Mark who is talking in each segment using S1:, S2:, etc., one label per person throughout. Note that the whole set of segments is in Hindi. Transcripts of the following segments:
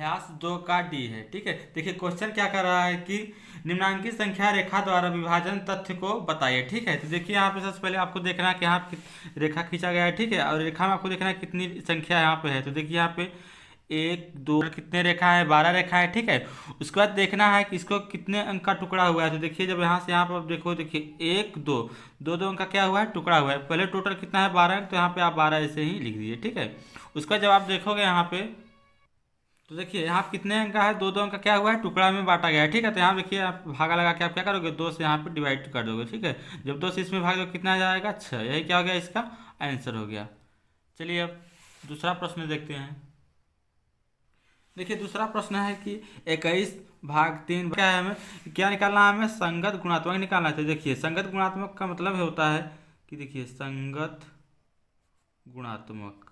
S1: अभ्यास 2 का डी है। ठीक है, देखिए क्वेश्चन क्या कर रहा है कि निम्नांकित संख्या रेखा द्वारा विभाजन तथ्य को बताइए। ठीक है, तो देखिए यहाँ पे सबसे पहले आपको देखना है कि यहाँ रेखा खींचा गया है। ठीक है, और रेखा में आपको देखना है कितनी संख्या यहाँ पे है। तो देखिए यहाँ पे एक दो कितने रेखा है, 12 रेखा है। ठीक है, उसके बाद देखना है कि इसको कितने अंक का टुकड़ा हुआ है। तो देखिए जब यहाँ से यहाँ पर देखो, देखिए एक दो दो दो अंक का क्या हुआ है, टुकड़ा हुआ है। पहले टोटल कितना है, 12 अंक, तो यहाँ पे आप 12 ऐसे ही लिख दीजिए। ठीक है, उसका जब आप देखोगे यहाँ पे, तो देखिए यहाँ कितने अंक का है, दो दो अंक का क्या हुआ है, टुकड़ा में बांटा गया है। ठीक है, तो यहाँ देखिए आप भागा लगा के आप क्या करोगे, 2 से यहाँ पे डिवाइड कर दोगे। ठीक है, जब 2 से इसमें भाग दोगे कितना आ जाएगा, 6। यही क्या हो गया, इसका आंसर हो गया। चलिए अब दूसरा प्रश्न देखते हैं। देखिए दूसरा प्रश्न है कि 21/3 क्या है, हमें क्या निकालना है, हमें संगत गुणात्मक निकालना है। तो देखिए संगत गुणात्मक का मतलब होता है कि देखिए संगत गुणात्मक,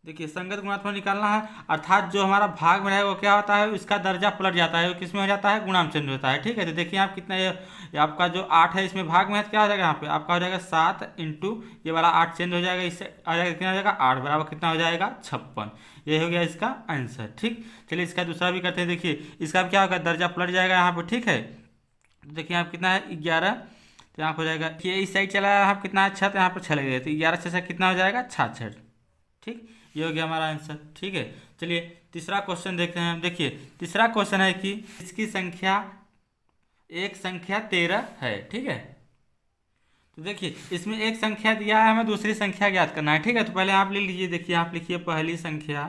S1: देखिए संगत गुणात्मक निकालना है, अर्थात जो हमारा भाग में रहेगा वो क्या होता है, इसका दर्जा पलट जाता है, वो किस में हो जाता है, गुणाम चेंज होता है। ठीक है, तो देखिए आप कितना ये आपका जो 8 है इसमें भाग में है, तो क्या हो जाएगा यहाँ पे आपका हो जाएगा 7 इंटू ये वाला 8 चेंज हो जाएगा, इससे आ जाएगा कितना हो जाएगा 8 बराबर कितना हो जाएगा 56। ये हो गया इसका आंसर। ठीक, चलिए इसका दूसरा भी करते हैं। देखिए इसका क्या होगा, दर्जा पलट जाएगा यहाँ पर। ठीक है, तो देखिए यहाँ कितना है 11, तो यहाँ पर हो जाएगा ये इस साइड चला यहाँ कितना है 6, तो यहाँ पर 6 लगेगा, तो 11 से कितना हो जाएगा 66। ठीक, ये हो गया हमारा आंसर। ठीक है, चलिए तीसरा क्वेश्चन देखते हैं। देखिए तीसरा क्वेश्चन है कि इसकी संख्या एक संख्या 13 है। ठीक है, तो देखिए इसमें एक संख्या दिया है, हमें दूसरी संख्या ज्ञात करना है। ठीक है, तो पहले आप लिख लीजिए, देखिए आप लिखिए पहली संख्या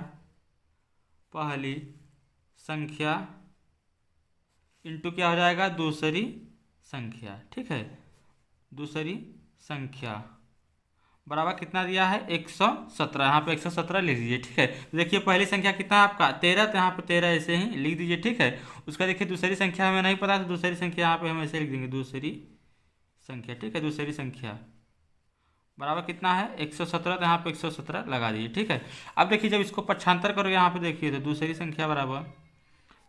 S1: इंटू क्या हो जाएगा, दूसरी संख्या। ठीक है, दूसरी संख्या बराबर कितना दिया है 117, यहाँ पे 117 लिख दीजिए। ठीक है, तो देखिए पहली संख्या कितना है आपका 13, तो यहाँ पे 13 ऐसे ही लिख दीजिए। ठीक है, उसका देखिए दूसरी संख्या हमें नहीं पता, तो दूसरी संख्या यहाँ पे हम ऐसे लिख देंगे, दूसरी संख्या। ठीक है, दूसरी संख्या बराबर कितना है 117, तो यहाँ पे 117 लगा दीजिए। ठीक है, अब देखिए जब इसको पक्षांतर करोगे यहाँ पे देखिए, तो दूसरी संख्या बराबर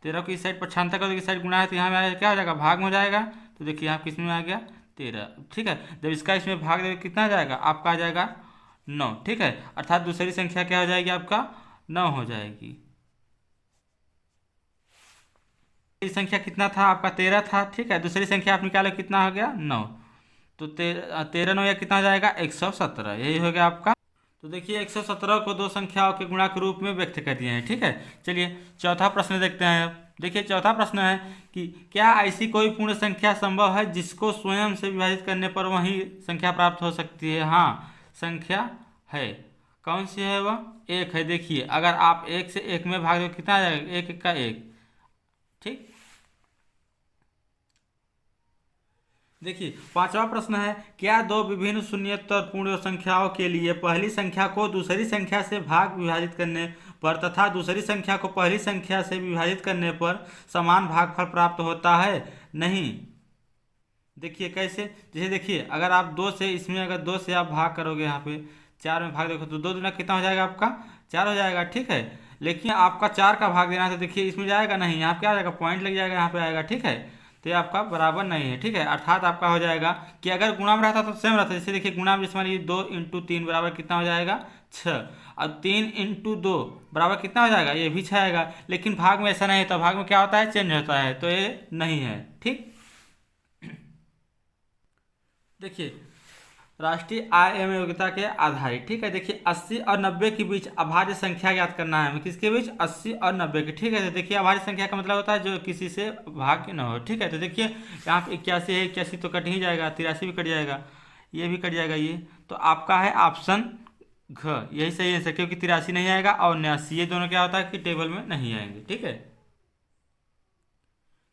S1: 13 को इस साइड पक्षांतर करोगे, इस साइड गुणा है, तो यहाँ में क्या हो जाएगा, भाग में हो जाएगा। तो देखिए यहाँ किस में आ गया 13। ठीक है, जब इसका इसमें भाग देगा कितना आ जाएगा, आपका आ जाएगा 9। ठीक है, अर्थात दूसरी संख्या क्या हो जाएगी, आपका 9 हो जाएगी। दूसरी संख्या कितना था आपका 13 था। ठीक है, दूसरी संख्या आप निकालो कितना हो गया 9, तो 13 9 या कितना हो जाएगा 117, यही हो गया आपका। तो देखिए 117 को दो संख्याओं के गुणा के रूप में व्यक्त कर दिए हैं। ठीक है, चलिए चौथा प्रश्न देखते हैं। देखिए चौथा प्रश्न है कि क्या ऐसी कोई पूर्ण संख्या संभव है जिसको स्वयं से विभाजित करने पर वही संख्या प्राप्त हो सकती है। हाँ, संख्या है। कौन सी है वह, एक है। देखिए अगर आप एक से एक में भाग दो कितना आ जाएगा, एक एक का एक। ठीक, देखिए पांचवा प्रश्न है, क्या दो विभिन्न शून्येतर पूर्ण संख्याओं के लिए पहली संख्या को दूसरी संख्या से भाग विभाजित करने पर तथा दूसरी संख्या को पहली संख्या से विभाजित करने पर समान भागफल प्राप्त होता है। नहीं, देखिए कैसे, जैसे देखिए अगर आप 2 से इसमें अगर 2 से आप भाग करोगे, यहाँ पे 4 में भाग देखो, तो 2 दूना कितना हो जाएगा आपका 4 हो जाएगा। ठीक है, लेकिन आपका 4 का भाग देना है, तो देखिए इसमें जाएगा नहीं, यहाँ क्या आ जाएगा पॉइंट लग जाएगा, यहाँ पे आएगा। ठीक है, तो ये आपका बराबर नहीं है। ठीक है, अर्थात आपका हो जाएगा कि अगर गुणा में रहता तो सेम रहता, जैसे देखिए गुणा में जैसे मान लीजिए 2 इंटू 3 बराबर कितना हो जाएगा 6, और 3 इंटू 2 बराबर कितना हो जाएगा, ये भी 6 आएगा। लेकिन भाग में ऐसा नहीं है, तो भाग में क्या होता है चेंज होता है, तो ये नहीं है। ठीक, देखिए राष्ट्रीय आय एवं योग्यता के आधारित। ठीक है, देखिए 80 और 90 के बीच अभाज्य संख्या ज्ञात करना है हमें, किसके बीच 80 और 90 के। ठीक है, तो देखिए अभाज्य संख्या का मतलब होता है जो किसी से भाज्य न हो। ठीक है, तो देखिए यहाँ पे 81 है, 81 तो कट ही जाएगा, 83 भी कट जाएगा, ये भी कट जाएगा, ये तो आपका है ऑप्शन घ, यही सही आंसर, क्योंकि 83 नहीं आएगा और 89 ये दोनों क्या होता है कि टेबल में नहीं आएंगे। ठीक है,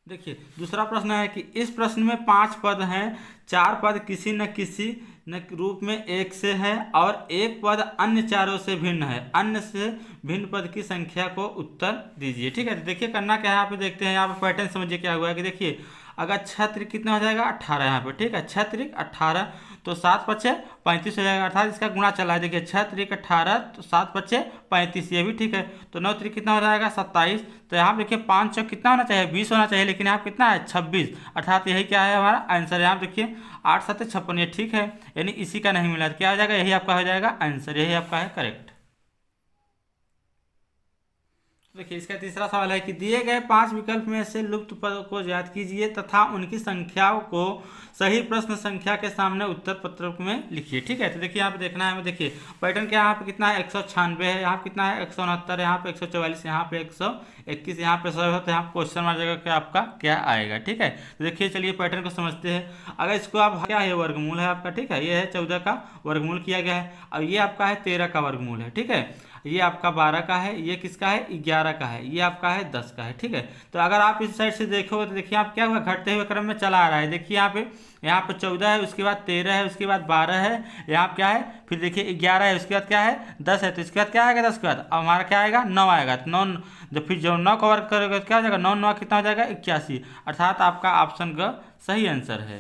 S1: देखिए दूसरा प्रश्न है कि इस प्रश्न में 5 पद हैं, 4 पद किसी न किसी न रूप में एक से है और एक पद अन्य चारों से भिन्न है। अन्य से भिन्न पद की संख्या को उत्तर दीजिए। ठीक है, तो देखिए करना क्या है, यहाँ पे देखते हैं, यहाँ पे पैटर्न समझिए क्या हुआ है कि देखिए अगर 6 त्रिक कितना हो जाएगा 18 यहाँ पे। ठीक है, 6 त्रिक 18, तो 7 पचे 35 हो जाएगा, अर्थात इसका गुणा चला है। देखिए 6 त्रिक 18, तो 7 पचे 35, ये भी ठीक है। तो 9 त्रिक कितना हो जाएगा 27, तो यहाँ देखिए 5 चौक कितना होना चाहिए 20 होना चाहिए, लेकिन यहाँ कितना है 26, अर्थात यही क्या है हमारा आंसर। यहाँ देखिए 8 7 56, ये ठीक है, यानी इसी का नहीं मिला, तो क्या हो जाएगा, यही आपका हो जाएगा आंसर, यही आपका है करेक्ट। देखिए इसका तीसरा सवाल है कि दिए गए 5 विकल्प में से लुप्त पद को ज्ञात कीजिए तथा उनकी संख्याओं को सही प्रश्न संख्या के सामने उत्तर पत्रक में लिखिए। ठीक है, तो देखिए यहाँ पे देखना है हमें। देखिए पैटर्न क्या यहाँ पे कितना है, 196 है, यहाँ पे कितना है 169, यहाँ पे 144, यहाँ पे 121, यहाँ पे 100 है, तो यहाँ पे क्वेश्चन मार्क जगह क्या आपका क्या आएगा। ठीक है, तो देखिए चलिए पैटर्न को समझते हैं। अगर इसको आप क्या है, वर्गमूल है आपका। ठीक है, ये है 14 का वर्गमूल किया गया है। अब ये आपका है 13 का वर्गमूल है। ठीक है, ये आपका 12 का है, ये किसका है 11 का है, ये आपका है 10 का है। ठीक है, तो अगर आप इस साइड से देखोगे तो देखिए आप क्या हुआ, घटते हुए क्रम में चला आ रहा है। देखिए यहाँ पे 14 है, उसके बाद 13 है, उसके बाद 12 है, यहाँ क्या है, फिर देखिए 11 है, उसके बाद क्या है 10 है, तो इसके बाद क्या आएगा 10 के बाद अब हमारा क्या आएगा 9 आएगा। तो 9 जब फिर जो 9 का वर्ग करोगे तो क्या हो जाएगा, 9 9 कितना हो जाएगा 81, अर्थात आपका ऑप्शन का सही आंसर है।